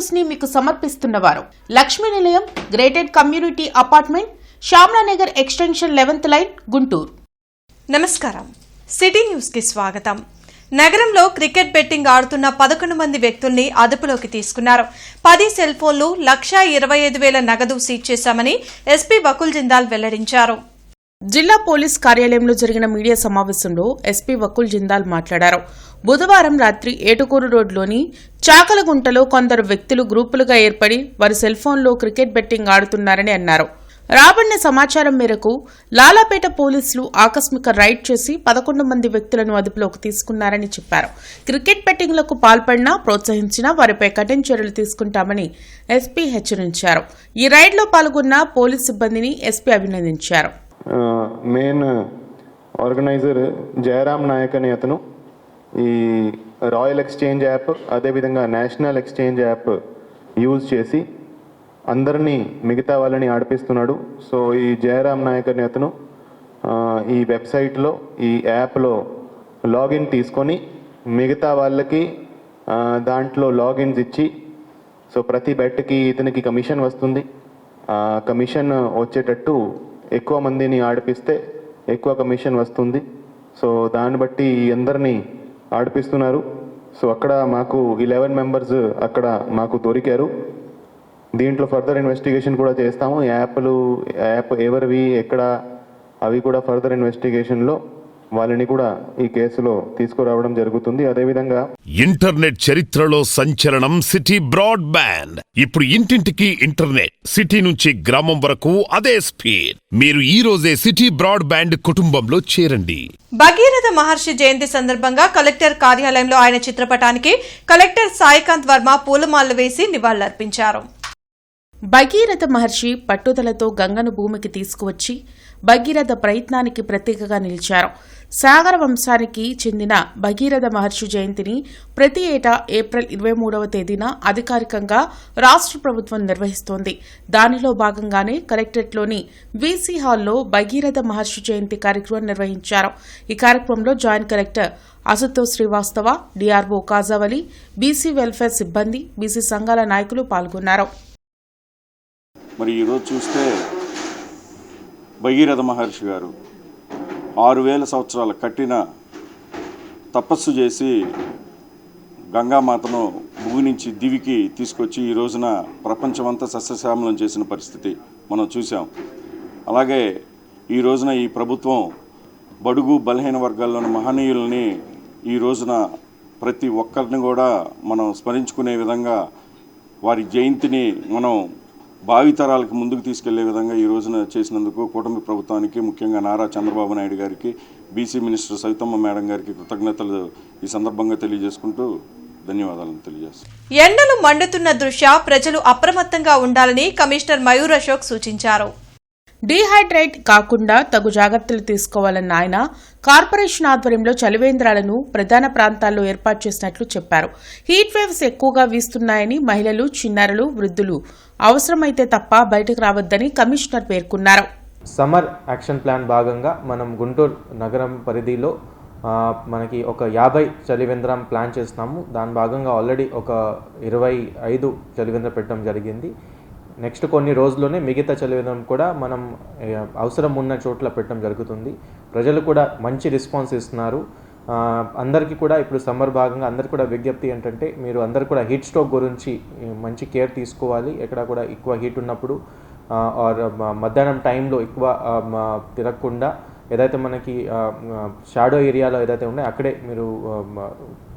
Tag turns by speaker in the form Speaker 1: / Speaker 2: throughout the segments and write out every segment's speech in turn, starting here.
Speaker 1: News ని మీకు సమర్పిస్తున్నవారు Lakshmi Nilayam gated community apartment Shyamalanagar extension 11th line Guntur.
Speaker 2: నమస్కారం. సిటీ న్యూస్ కి స్వాగతం. నగరంలో క్రికెట్ బెట్టింగ్ ఆడుతున్న 11 మంది వ్యక్తుల్ని అదుపులోకి తీసుకున్నారు. 10 సెల్ ఫోన్లు 1,25,000 నగదు సీజ్ చేశామని ఎస్పీ వకుల్ జిందాల్ వెల్లడించారు.
Speaker 1: జిల్లా పోలీస్ కార్యాలయంలో జరిగిన మీడియా సమావేశంలో ఎస్పీ వకుల్ జిందాల్ మాట్లాడారు. బుధవారం రాత్రి ఏటుకూరు రోడ్లోని చాకలగుంటలో కొందరు వ్యక్తులు గ్రూపులుగా ఏర్పడి వారి సెల్ ఫోన్లో క్రికెట్ బెట్టింగ్ ఆడుతున్నారని అన్నారు. రాబడిన సమాచారం మేరకు లాలాపేట పోలీసులు ఆకస్మిక రైడ్ చేసి 11 మంది వ్యక్తులను అదుపులోకి తీసుకున్నారని చెప్పారు. క్రికెట్ బెట్టింగ్లకు పాల్పడినా ప్రోత్సహించినా వారిపై కఠిన చర్యలు తీసుకుంటామని ఎస్పీ హెచ్చరించారు. ఈ రైడ్లో పాల్గొన్న పోలీస్ సిబ్బందిని ఎస్పీ అభినందించారు.
Speaker 3: మెయిన్ ఆర్గనైజర్ జయరామ్ నాయక్ అనే అతను ఈ రాయల్ ఎక్స్చేంజ్ యాప్ అదేవిధంగా నేషనల్ ఎక్స్చేంజ్ యాప్ యూజ్ చేసి అందరినీ మిగతా వాళ్ళని ఆడిపిస్తున్నాడు. సో ఈ జయరామ్ నాయక్ అనే అతను ఈ వెబ్సైట్లో ఈ యాప్లో లాగిన్ తీసుకొని మిగతా వాళ్ళకి దాంట్లో లాగిన్స్ ఇచ్చి సో ప్రతి బెట్కి ఇతనికి కమిషన్ వస్తుంది. కమిషన్ వచ్చేటట్టు ఎక్కువ మందిని ఆడిపిస్తే ఎక్కువ కమిషన్ వస్తుంది. సో దాన్ని బట్టి అందరినీ ఆడిపిస్తున్నారు. సో అక్కడ మాకు 11 మెంబర్స్ అక్కడ మాకు దొరికారు. దీంట్లో ఫర్దర్ ఇన్వెస్టిగేషన్ కూడా చేస్తాము. యాప్ ఎవరివి ఎక్కడ అవి కూడా ఫర్దర్ ఇన్వెస్టిగేషన్లో వాళ్ళని కూడా ఈ కేసులో తీసుకురావడం జరుగుతుంది. అదేవిధంగా
Speaker 4: ఇంటర్నెట్ చరిత్రలో సంచలనం సిటీ బ్రాడ్బ్యాండ్. ఇప్పుడు ఇంటింటికి ఇంటర్నెట్, సిటీ నుంచి గ్రామం వరకు అదే స్పీడ్. మీరు ఈ రోజే సిటీ బ్రాడ్బ్యాండ్ కుటుంబంలో చేరండి.
Speaker 2: భగీరథ మహర్షి జయంతి సందర్భంగా కలెక్టర్ కార్యాలయంలో ఆయన చిత్రపటానికి కలెక్టర్ సాయికాంత్ వర్మ పూలమాలలు వేసి నివాళులర్పించారు.
Speaker 1: భగీరథ మహర్షి పట్టుదలతో గంగను భూమికి తీసుకువచ్చి భగీరథ ప్రయత్నానికి ప్రతీకగా నిలిచారు. సాగర వంశానికి చెందిన భగీరథ మహర్షి జయంతిని ప్రతి ఏటా ఏప్రిల్ 23వ తేదీన అధికారికంగా రాష్ట్ర ప్రభుత్వం నిర్వహిస్తోంది. దానిలో భాగంగానే కలెక్టరేట్లోని వీసీ హాల్లో భగీరథ మహర్షి జయంతి కార్యక్రమం నిర్వహించారు. ఈ కార్యక్రమంలో joint collector Ashutosh Srivastava, DRO Khajavali, BC welfare సిబ్బంది, బీసీ సంఘాల నాయకులు పాల్గొన్నారు.
Speaker 5: మరి ఈరోజు చూస్తే భగీరథ మహర్షి గారు 6,000 సంవత్సరాల కట్టిన తపస్సు చేసి గంగామాతను భూమి నుంచి దివికి తీసుకొచ్చి ఈ రోజున ప్రపంచమంతా సస్యశ్యామలం చేసిన పరిస్థితి మనం చూసాం. అలాగే ఈ రోజున ఈ ప్రభుత్వం బడుగు బలహీన వర్గాల్లోని మహనీయుల్ని ఈ రోజున ప్రతి ఒక్కరిని కూడా మనం స్మరించుకునే విధంగా వారి జయంతిని మనం భావితరాలకు ముందుకు తీసుకెళ్లే విధంగా ఈ రోజున చేసినందుకు కూటమి ప్రభుత్వానికి, ముఖ్యంగా నారా చంద్రబాబు నాయుడు గారికి, బీసీ మినిస్టర్ సవితమ్మ మేడం గారికి కృతజ్ఞతలు ఈ సందర్భంగా తెలియజేసుకుంటూ ధన్యవాదాలను తెలియజేస్తాను.
Speaker 2: ఎండలు మండుతున్న దృష్ట్యా ప్రజలు అప్రమత్తంగా ఉండాలని కమిషనర్ మయూర్ అశోక్ సూచించారు.
Speaker 1: డీహైడ్రేట్ కాకుండా తగు జాగ్రత్తలు తీసుకోవాలన్న ఆయన కార్పొరేషన్ ఆధ్వర్యంలో చలివేంద్రాలను ప్రధాన ప్రాంతాల్లో ఏర్పాటు చేసినట్లు చెప్పారు. హీట్ వేవ్స్ ఎక్కువగా వీస్తున్నాయని, మహిళలు, చిన్నారులు, వృద్ధులు అవసరమైతే తప్ప బయటకు రావద్దని కమిషనర్ పేర్కొన్నారు.
Speaker 6: సమ్మర్ యాక్షన్ ప్లాన్ భాగంగా మనం గుంటూరు నగరం పరిధిలో మనకి ఒక 50 చలివేంద్రం ప్లాన్ చేస్తున్నాము. దాని భాగంగా ఆల్రెడీ ఒక 25 చలివేంద్రం పెట్టడం జరిగింది. నెక్స్ట్ కొన్ని రోజుల్లోనే మిగతా చలివేంద్రం కూడా మనం అవసరం ఉన్న చోట్ల పెట్టడం జరుగుతుంది. ప్రజలు కూడా మంచి రెస్పాన్స్ ఇస్తున్నారు. అందరికీ కూడా ఇప్పుడు సమ్మర్ భాగంగా అందరికీ కూడా విజ్ఞప్తి ఏంటంటే మీరు అందరు కూడా హీట్ స్ట్రోక్ గురించి మంచి కేర్ తీసుకోవాలి. ఎక్కడ కూడా ఎక్కువ హీట్ ఉన్నప్పుడు ఆర్ మధ్యాహ్నం టైంలో ఎక్కువ తిరగకుండా ఏదైతే మనకి షాడో ఏరియాలో ఏదైతే ఉన్నాయో అక్కడే మీరు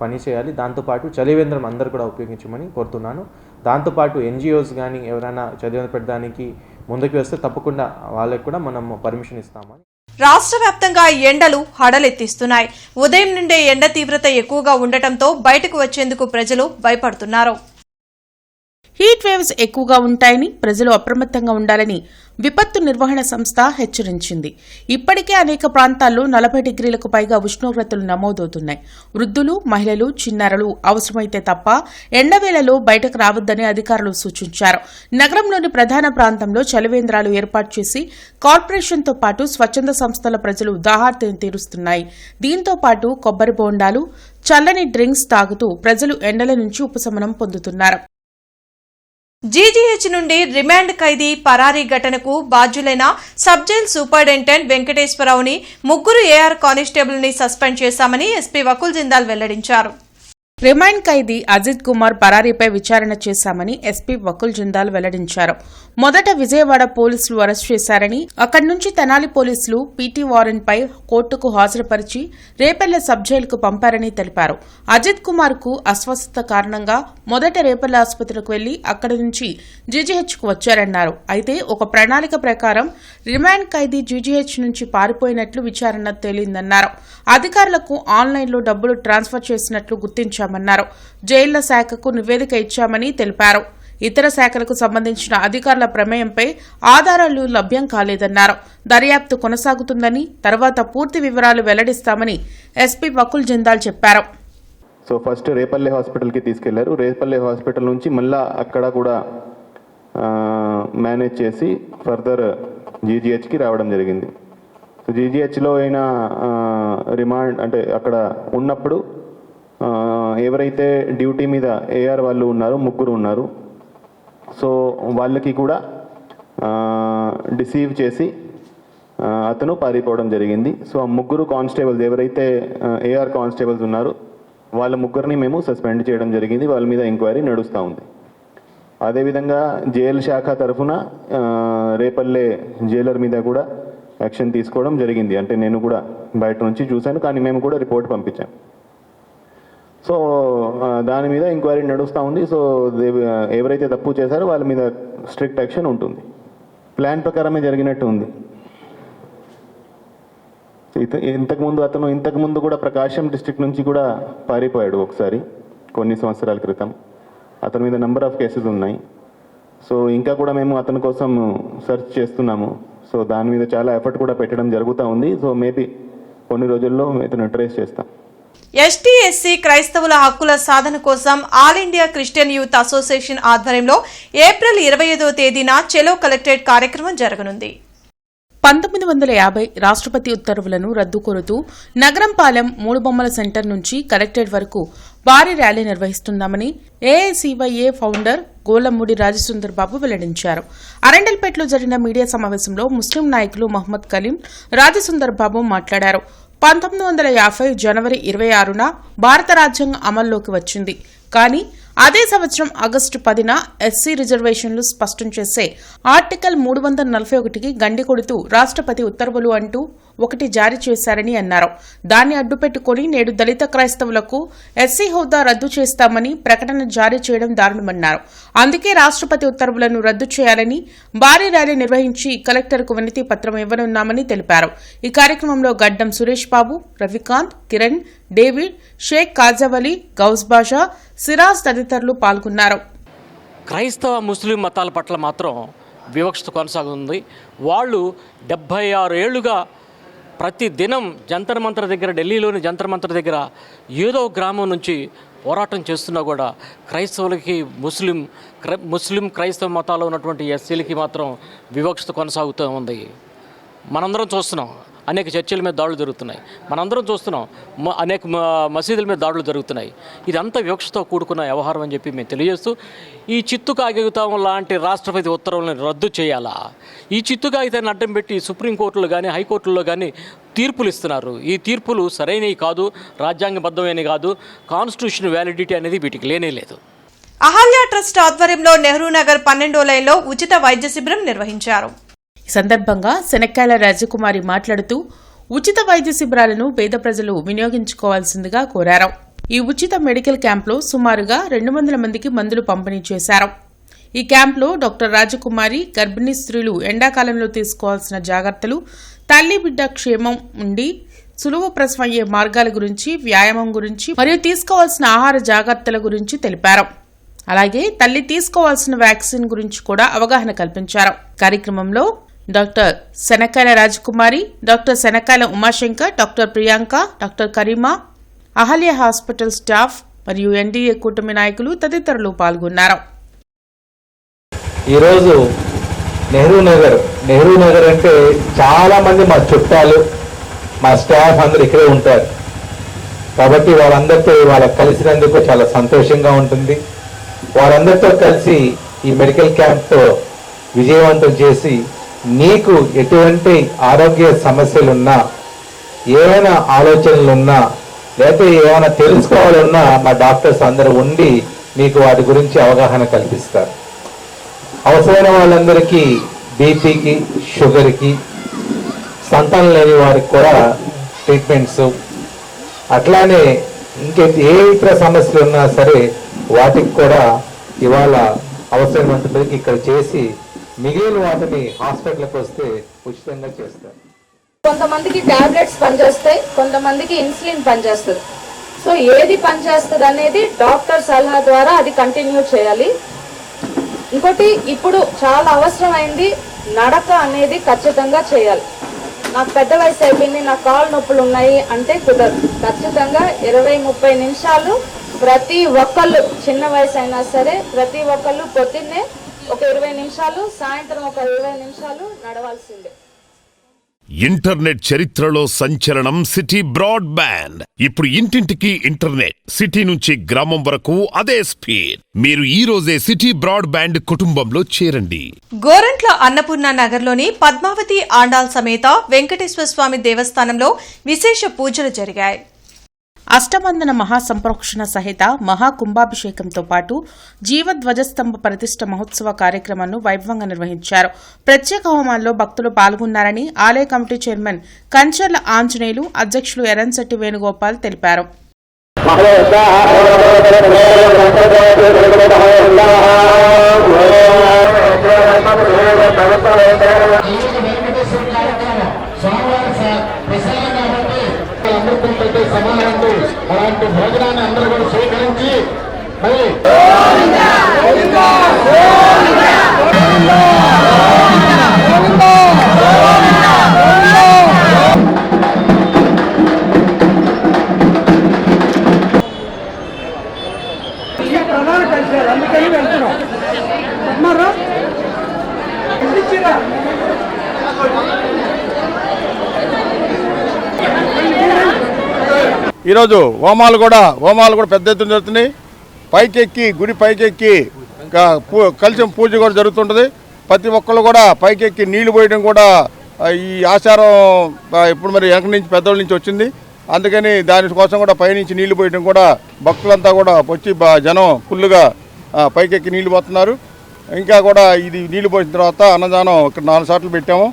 Speaker 6: పని చేయాలి. దాంతోపాటు చలివేంద్రం అందరూ కూడా ఉపయోగించమని కోరుతున్నాను. దాంతోపాటు ఎన్జిఓస్ కానీ ఎవరైనా చలివేంద్రం పెట్టడానికి ముందుకు వస్తే తప్పకుండా వాళ్ళకి కూడా మనం పర్మిషన్ ఇస్తామని.
Speaker 2: రాష్ట్ర వ్యాప్తంగా ఎండలు హడలెత్తిస్తున్నాయి. ఉదయం నుండే ఎండ తీవ్రత ఎక్కువగా ఉండటంతో బయటకు వచ్చేందుకు ప్రజలు భయపడుతున్నారు.
Speaker 1: హీట్ వేవ్స్ ఎక్కువగా ఉంటాయని, ప్రజలు అప్రమత్తంగా ఉండాలని విపత్తు నిర్వహణ సంస్థ హెచ్చరించింది. ఇప్పటికే అనేక ప్రాంతాల్లో 40 డిగ్రీలకు పైగా ఉష్ణోగ్రతలు నమోదవుతున్నాయి. వృద్ధులు, మహిళలు, చిన్నారులు అవసరమైతే తప్ప ఎండవేళలో బయటకు రావద్దని అధికారులు సూచించారు. నగరంలోని ప్రధాన ప్రాంతంలో చలివేంద్రాలు ఏర్పాటు చేసి కార్పొరేషన్తో పాటు స్వచ్ఛంద సంస్థల ప్రజలు దాహార్తిని తీరుస్తున్నాయి. దీంతో పాటు కొబ్బరి బోండాలు, చల్లని డ్రింక్స్ తాగుతూ ప్రజలు ఎండల నుంచి ఉపశమనం పొందుతున్నారు.
Speaker 2: జీజీహెచ్ నుండి రిమాండ్ ఖైదీ పరారీ ఘటనకు బాధ్యులైన సబ్ జైల్ సూపరింటెండెంట్ వెంకటేశ్వరరావుని 3 ఏఆర్ కానిస్టేబుల్ ని సస్పెండ్ చేశామని ఎస్పీ వకుల్ జిందాల్ వెల్లడించారు.
Speaker 1: రిమాండ్ ఖైదీ అజిత్ కుమార్ పరారీపై విచారణ చేశామని ఎస్పీ వకుల్ జిందాల్ వెల్లడించారు. మొదట విజయవాడ పోలీసులు అరెస్ట్ చేశారని, అక్కడి నుంచి తెనాలి పోలీసులు పీటీ వారెంట్ పై కోర్టుకు హాజరుపరిచి రేపల్లె సబ్ జైలుకు పంపారని తెలిపారు. అజిత్ కుమార్ కు అస్వస్థత కారణంగా మొదట రేపల్లె ఆసుపత్రికి వెళ్లి అక్కడి నుంచి జీజీహెచ్ కు వచ్చారన్నారు. అయితే ఒక ప్రణాళిక ప్రకారం రిమాండ్ ఖైదీ జీజీహెచ్ నుంచి పారిపోయినట్లు విచారణ తేలిందన్నారు. అధికారులకు ఆన్లైన్లో డబ్బులు ట్రాన్స్ఫర్ చేసినట్లు గుర్తించామన్నారు. జైళ్ల శాఖకు నివేదిక ఇచ్చామని తెలిపారు. ఇతర శాఖలకు సంబంధించిన అధికారుల ప్రమేయంపై ఆధారాలు లభ్యం కాలేదన్నారు. దర్యాప్తు కొనసాగుతుందని, తర్వాత పూర్తి వివరాలు వెల్లడిస్తామని ఎస్పీ వకుల్ జిందాల్ చెప్పారు.
Speaker 3: సో ఫస్ట్ రేపల్లె హాస్పిటల్కి తీసుకెళ్లారు. రేపల్లె హాస్పిటల్ నుంచి మళ్ళా అక్కడ కూడా మేనేజ్ చేసి ఫర్దర్ జీజీహెచ్కి రావడం జరిగింది. సో జీజీహెచ్లో అయిన రిమాండ్ అంటే అక్కడ ఉన్నప్పుడు ఎవరైతే డ్యూటీ మీద ఏఆర్ వాళ్ళు ఉన్నారో 3 ఉన్నారు. సో వాళ్ళకి కూడా డిసీవ్ చేసి అతను పారిపోవడం జరిగింది. సో ఆ 3 కానిస్టేబుల్స్ ఎవరైతే ఏఆర్ కానిస్టేబుల్స్ ఉన్నారో వాళ్ళ 3ని మేము సస్పెండ్ చేయడం జరిగింది. వాళ్ళ మీద ఎంక్వైరీ నడుస్తూ ఉంది. అదేవిధంగా జైలు శాఖ తరఫున రేపల్లె జైలర్ మీద కూడా యాక్షన్ తీసుకోవడం జరిగింది. అంటే నేను కూడా బయట నుంచి చూశాను, కానీ మేము కూడా రిపోర్ట్ పంపించాం. సో దాని మీద ఎంక్వైరీ నడుస్తూ ఉంది. సో ఎవరైతే తప్పు చేశారో వాళ్ళ మీద స్ట్రిక్ట్ యాక్షన్ ఉంటుంది. ప్లాన్ ప్రకారమే జరిగినట్టు ఉంది. ఇంతకుముందు కూడా ప్రకాశం డిస్ట్రిక్ట్ నుంచి కూడా పారిపోయాడు ఒకసారి కొన్ని సంవత్సరాల క్రితం. అతని మీద నెంబర్ ఆఫ్ కేసెస్ ఉన్నాయి. సో ఇంకా కూడా మేము అతని కోసం సెర్చ్ చేస్తున్నాము. సో దాని మీద చాలా ఎఫర్ట్ కూడా పెట్టడం జరుగుతూ ఉంది. సో మేబీ కొన్ని రోజుల్లో ఇతను ట్రేస్ చేస్తాం.
Speaker 2: ఎస్టీ ఎస్సీ క్రైస్తవుల హక్కుల సాధన కోసం all India Christian youth association ఆధ్వర్యంలో ఏప్రిల్ 25వ తేదీన చెలో కలెక్టరేట్ కార్యక్రమం జరగనుంది.
Speaker 1: 1950 రాష్ట్రపతి ఉత్తర్వులను రద్దు కోరుతూ నగరంపాలెం 3 బొమ్మల సెంటర్ నుంచి కలెక్టరేట్ వరకు భారీ ర్యాలీ నిర్వహిస్తున్నామని ఏఐసీవైఏ ఫౌండర్ గోలమూడి రాజసుందర్ బాబు వెల్లడించారు. అరండల్పేటలో జరిగిన మీడియా సమావేశంలో ముస్లిం నాయకులు మహమ్మద్ కలీం, రాజసుందర్ బాబు మాట్లాడారు. 1950 జనవరి 26న భారత రాజ్యాంగం అమల్లోకి వచ్చింది. కానీ అదే సంవత్సరం ఆగస్టు 10న ఎస్సీ రిజర్వేషన్లు స్పష్టం చేసే ఆర్టికల్ 341కి గండి కొడుతూ రాష్ట్రపతి ఉత్తర్వులు అంటూ ఒకటి జారీ చేశారని అన్నారు. దాన్ని అడ్డుపెట్టుకుని నేడు దళిత క్రైస్తవులకు ఎస్సీ హోదా రద్దు చేస్తామని ప్రకటన జారీ చేయడం దారుణమన్నారు. అందుకే రాష్ట్రపతి ఉత్తర్వులను రద్దు చేయాలని భారీ ర్యాలీ నిర్వహించి కలెక్టర్కు వినతి పత్రం ఇవ్వనున్నామని తెలిపారు. ఈ కార్యక్రమంలో గడ్డం సురేష్ బాబు, రవికాంత్, కిరణ్, డేవిడ్, షేక్ కాజావలి, గౌస్ బాషా, సిరాజ్ తదితరులు పాల్గొన్నారు.
Speaker 7: క్రైస్తవ ముస్లిం మతాల పట్ల మాత్రం వివక్షత కొనసాగుతుంది. వాళ్ళు 76 ఏళ్లుగా ప్రతి దినం జంతర్ మంతర్ దగ్గర, ఢిల్లీలోని జంతర్ మంతర్ దగ్గర ఏదో గ్రామం నుంచి పోరాటం చేస్తున్నా కూడా క్రైస్తవులకి ముస్లిం క్రైస్తవ మతాల్లో ఉన్నటువంటి ఎస్సీలకి మాత్రం వివక్షత కొనసాగుతూ ఉంది. మనందరం చూస్తున్నాం, అనేక చర్చిల మీద దాడులు జరుగుతున్నాయి. మనందరం చూస్తున్నాం, అనేక మసీదుల మీద దాడులు జరుగుతున్నాయి. ఇదంతా వివక్షతో కూడుకున్న వ్యవహారం అని చెప్పి మేము తెలియజేస్తూ, ఈ చిత్తు కాగితం లాంటి రాష్ట్రపతి ఉత్తర్వులను రద్దు చేయాలా? ఈ చిత్తు కాగితాన్ని అడ్డం పెట్టి సుప్రీంకోర్టులో కానీ హైకోర్టుల్లో కానీ తీర్పులు ఇస్తున్నారు. ఈ తీర్పులు సరైనవి కాదు, రాజ్యాంగబద్ధమైనవి కాదు. కాన్స్టిట్యూషన్ వ్యాలిడిటీ అనేది వీటికి లేనే లేదు.
Speaker 2: అహల్య ట్రస్ట్ ఆధ్వర్యంలో నెహ్రూ నగర్ 12వ లైన్లో ఉచిత వైద్య శిబిరం నిర్వహించారు.
Speaker 1: ఈ సందర్భంగా శనక్కాయల రాజకుమారి మాట్లాడుతూ ఉచిత వైద్య శిబిరాలను పేద ప్రజలు వినియోగించుకోవాల్సిందిగా కోరారు. ఈ ఉచిత మెడికల్ క్యాంప్లో సుమారుగా 200 మందికి మందులు పంపిణీ చేశారు. ఈ క్యాంప్లో డాక్టర్ రాజకుమారి గర్భిణీ స్త్రీలు ఎండాకాలంలో తీసుకోవాల్సిన జాగ్రత్తలు, తల్లి బిడ్డ క్షేమం ఉండి సులువు ప్రసవం అయ్యే మార్గాల గురించి, వ్యాయామం గురించి మరియు తీసుకోవాల్సిన ఆహార జాగ్రత్తల గురించి తెలిపారు. అలాగే తల్లి తీసుకోవాల్సిన వ్యాక్సిన్ గురించి కూడా అవగాహన కల్పించారు. కార్యక్రమంలో doctor Shanakkayala Rajakumari, doctor Shanakkayala Umashankar, doctor Priyanka, doctor Karima, Ahalya hospital staff మరియు ఎన్డీఏ కూటమి నాయకులు తదితరులు పాల్గొన్నారు.
Speaker 8: ఈరోజు నెహ్రూ నగర్ అంటే చాలా మంది మా చుట్టాలు, మా స్టాఫ్ అందరు ఇక్కడే ఉంటారు. కాబట్టి వాళ్ళందరితో వాళ్ళకి కలిసినందుకు చాలా సంతోషంగా ఉంటుంది. వారందరితో కలిసి ఈ మెడికల్ క్యాంప్ విజయవంతం చేసి నీకు ఎటువంటి ఆరోగ్య సమస్యలున్నా, ఏమైనా ఆలోచనలున్నా, లేకపోతే ఏమైనా తెలుసుకోవాలన్నా మా డాక్టర్స్ అందరూ ఉండి మీకు వాటి గురించి అవగాహన కల్పిస్తారు. అవసరమైన వాళ్ళందరికీ బీపీకి, షుగర్కి, సంతానం లేని వారికి కూడా ట్రీట్మెంట్స్, అట్లానే ఇంకే ఏ ఇతర సమస్యలు ఉన్నా సరే వాటికి కూడా ఇవాళ అవసరమైనంతవరకు ఇక్కడ చేసి మిగిలిన వాటిని హాస్పిటల్కి వస్తే ఉచితంగా చేస్తారు.
Speaker 9: కొంతమందికి టాబ్లెట్స్ పనిచేస్తాయి, కొంతమందికి ఇన్సులిన్ పనిచేస్తుంది. సో ఏది పనిచేస్తుంది అనేది డాక్టర్ సలహా ద్వారా అది కంటిన్యూ చేయాలి. ఇంకోటి ఇప్పుడు చాలా అవసరమైంది నడక అనేది ఖచ్చితంగా చేయాలి. నాకు పెద్ద వయసు అయిపోయింది, నాకు కాళ్ళు నొప్పులు ఉన్నాయి అంటే కుదరదు. ఖచ్చితంగా 20-30 నిమిషాలు ప్రతి ఒక్కళ్ళు, చిన్న వయసు అయినా సరే ప్రతి ఒక్కళ్ళు పొద్దున్నే ఒక 20 నిమిషాలు, సాయంత్రం ఒక 20 నిమిషాలు నడవాల్సిందే.
Speaker 4: ఇంటర్నెట్ చరిత్రలో సంచలనం సిటీ బ్రాడ్బ్యాండ్. ఇప్పుడు ఇంటింటికి ఇంటర్నెట్, సిటీ నుంచి గ్రామం వరకు అదే స్పీడ్. మీరు ఈ రోజే సిటీ బ్రాడ్బ్యాండ్ కుటుంబంలో చేరండి.
Speaker 2: గోరంట్ల అన్నపూర్ణ నగర్లోని పద్మావతి ఆండాల్ సమేత వెంకటేశ్వర స్వామి దేవస్థానంలో విశేష పూజలు జరిగాయి.
Speaker 1: అష్టబంధన మహాసంప్రోక్షణ సహిత మహాకుంభాభిషేకంతో పాటు జీవధ్వజస్తంభ ప్రతిష్ఠ మహోత్సవ కార్యక్రమాన్ని వైభవంగా నిర్వహించారు. ప్రత్యేక హోమాల్లో భక్తులు పాల్గొన్నారని ఆలయ కమిటీ చైర్మన్ కంచర్ల ఆంజనేయులు, అధ్యక్షులు ఎర్రంశెట్టి వేణుగోపాల్ తెలిపారు.
Speaker 10: సమానంతో అలాంటి భోజనాన్ని అందరూ కూడా స్వీకరించి అందుకని వెళ్తున్నాం. ఈరోజు హోమాలు కూడా పెద్ద ఎత్తున జరుగుతున్నాయి. పైకెక్కి గుడి పైకెక్కి కలిసి పూజ కూడా జరుగుతుంటుంది. ప్రతి ఒక్కళ్ళు కూడా పైకెక్కి నీళ్లు పోయడం కూడా ఈ ఆచారం ఇప్పుడు మరి వెనక నుంచి పెద్దోళ్ళ నుంచి వచ్చింది. అందుకని దానికోసం కూడా పైనుంచి నీళ్లు పోయడం కూడా భక్తులంతా కూడా వచ్చి జనం ఫుల్గా పైకెక్కి నీళ్లు పోతున్నారు. ఇంకా కూడా ఇది నీళ్లు పోసిన తర్వాత అన్నదానం ఇక్కడ 4 సార్లు పెట్టాము.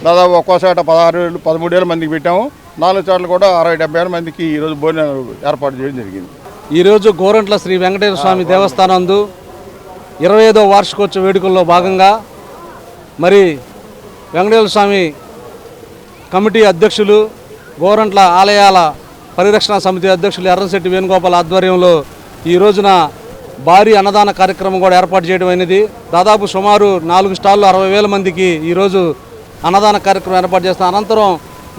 Speaker 10: దాదాపు ఒక్కోసాట 16,000-13,000 మందికి పెట్టాము. 4 సార్లు కూడా 60-70 మందికి ఈరోజు భోజనం ఏర్పాటు చేయడం జరిగింది.
Speaker 11: ఈరోజు గోరంట్ల శ్రీ వెంకటేశ్వర స్వామి దేవస్థానందు 25వ వార్షికోత్సవ వేడుకల్లో భాగంగా మరి వెంకటేశ్వర స్వామి కమిటీ అధ్యక్షులు, గోరంట్ల ఆలయాల పరిరక్షణ సమితి అధ్యక్షులు ఎర్రంశెట్టి వేణుగోపాల్ ఆధ్వర్యంలో ఈ రోజున భారీ అన్నదాన కార్యక్రమం కూడా ఏర్పాటు చేయడం అయినది. దాదాపు సుమారు 4 స్టాళ్ళు 60,000 మందికి ఈరోజు అన్నదాన కార్యక్రమం ఏర్పాటు చేస్తాం. అనంతరం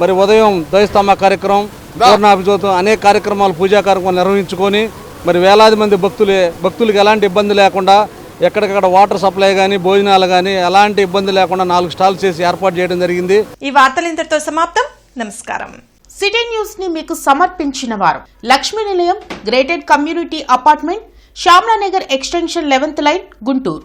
Speaker 11: మరి ఉదయం ధ్వజస్తంభ కార్యక్రమం, పూర్ణాభిషేకం, అనేక కార్యక్రమాలు, పూజా కార్యక్రమాలు నిర్వహించుకొని మరి వేలాది మంది భక్తులకు ఎలాంటి ఇబ్బంది లేకుండా ఎక్కడికక్కడ వాటర్ సప్లై కానీ, భోజనాలు కానీ ఎలాంటి ఇబ్బంది లేకుండా 4 స్టాల్స్ చేసి ఏర్పాటు చేయడం జరిగింది.
Speaker 2: ఈ వార్తలు ఇంతటితో సమాప్తం. నమస్కారం.
Speaker 1: సిటీ న్యూస్ ని మీకు సమర్పించిన వారు Lakshmi Nilayam, gated community apartment, Shyamalanagar extension 11th line, Guntur.